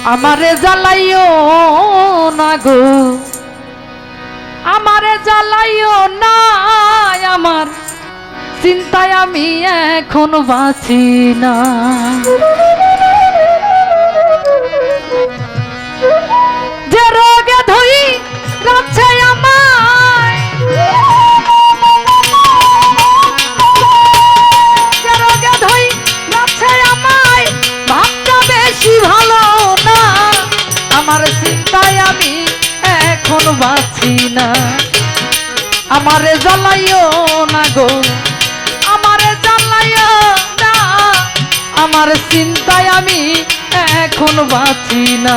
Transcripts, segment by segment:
আমারে জ্বালাইও না গো, আমারে জ্বালাইও না, আমার চিন্তায় আমি এখন বাঁচি না। যে রোগে ধই রাখছে আমায়, যে রোগে ধই রাখছে আমায়, ভাবটা বেশি ভালো না, আমার চিন্তায় আমি এখন বাঁচি না। আমারে জ্বালাইও না গো, আমারে জ্বালাইও না, আমার চিন্তায় আমি এখন বাঁচি না।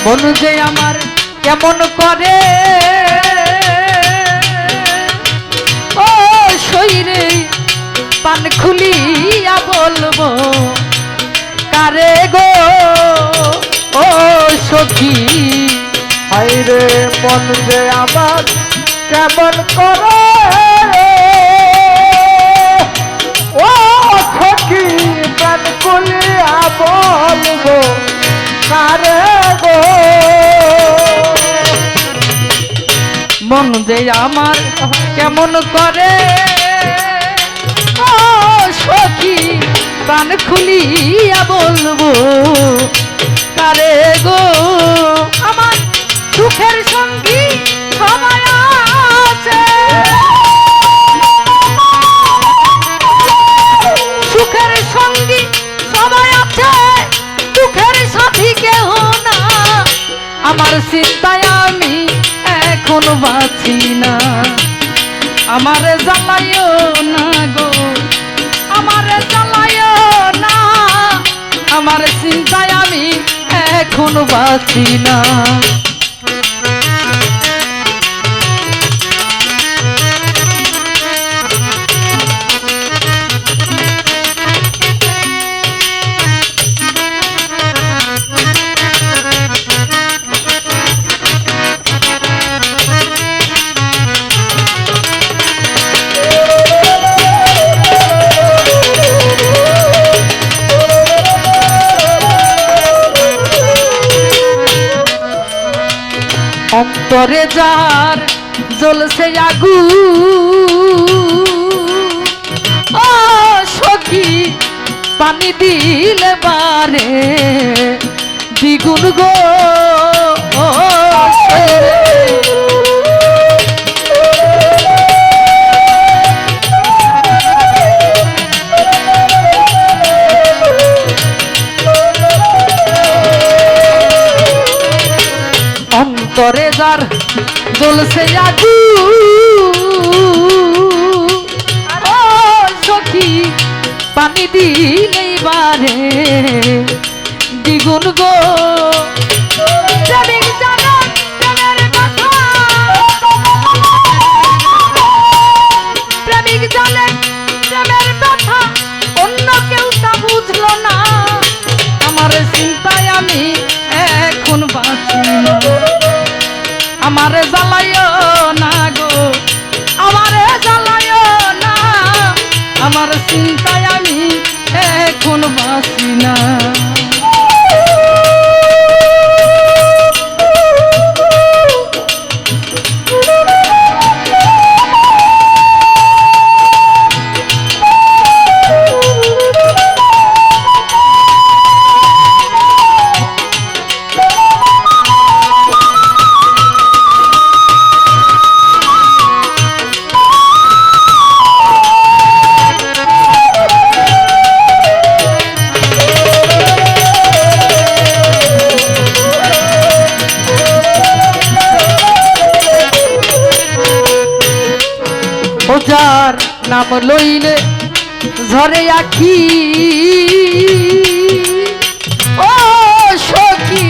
মন যে আমার কেমন করে, ও শরীরে পান খুলিয়া বলবো কারে গো, ও সখী। হায়রে মন যে আমার কেমন করে, ও সখী প্রাণ খুলিয়া বলবো কারে গো। মন যে আমার কেমন করে, ও সখী প্রাণ খুলিয়া বলবো কারে গো। আমার সুখের সঙ্গী সবাই আছে, সুখের সঙ্গী সবাই আছে, দুঃখের সাথী কেহ না, আমার চিন্তায় আমি এখন বাঁচি না। আমারে জ্বালাইও না গো, আমারে জ্বালাইও না, আমার চিন্তায় আমি এখন বাঁচি না। অন্তরে যার জ্বলছে আগুন, ও সখী পানি দিলে বারে দ্বিগুণ গো। অন্তরে যার জ্বলছে আগুন, ও সখী পানি দিলেই বারে দ্বিগুণ গো। প্রেমিক জানে প্রেমের কথা, প্রেমিক জানে প্রেমের কথা, অন্য কেউ তা বুঝলো না, আমার চিন্তায় আমি এখন বাঁচি না। আমারে জ্বালাইও না গো, আমারে জ্বালাইও না, আমার চিন্তায় আমি এখন বাঁচি না। যার নাম লইলে ঝরে আখি ও সখী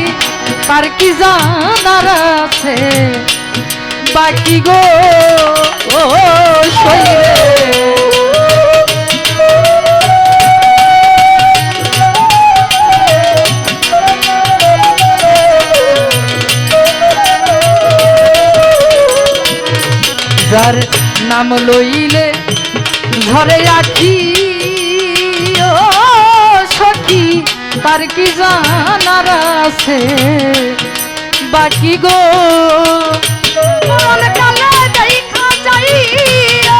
তার কি জানার আছে বাকি গো ও শৈরে যার নাম লইলে ঝরে আখি ও সখী তার কি জানার আছে বাকি গো মরণ কালে দেখা যাইয়া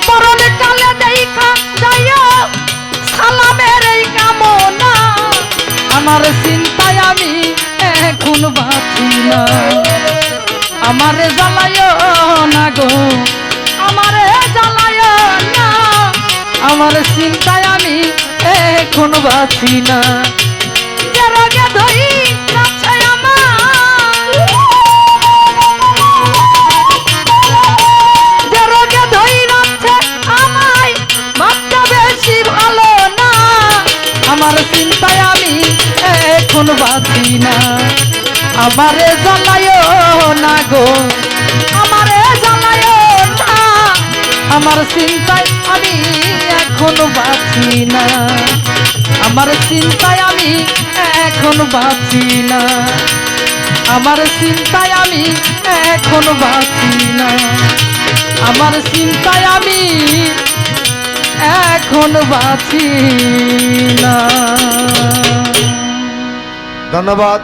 মরণ কালে দেখা যাইয়া সালামের এই কামনা আমার চিন্তায় আমি এখন বাঁচি না আমারে জ্বালায় না গো আমারে জ্বালায় না আমার চিন্তায় আমি এখন বাঁচি না যে রোগে ধরি রাখছে আমার যে রোগে ধরি রাখছে আমায় ভাবতে বেশি ভালো না আমার চিন্তায় আমি এখন বাঁচি না আমারে জ্বালায় না গো আমারে জ্বালায় না আমার চিন্তায় আমি এখন বাঁচি না আমার চিন্তায় আমি এখন বাঁচি না আমার চিন্তায় আমি এখন বাঁচি না আমার চিন্তায় আমি এখন বাঁচি না ধন্যবাদ।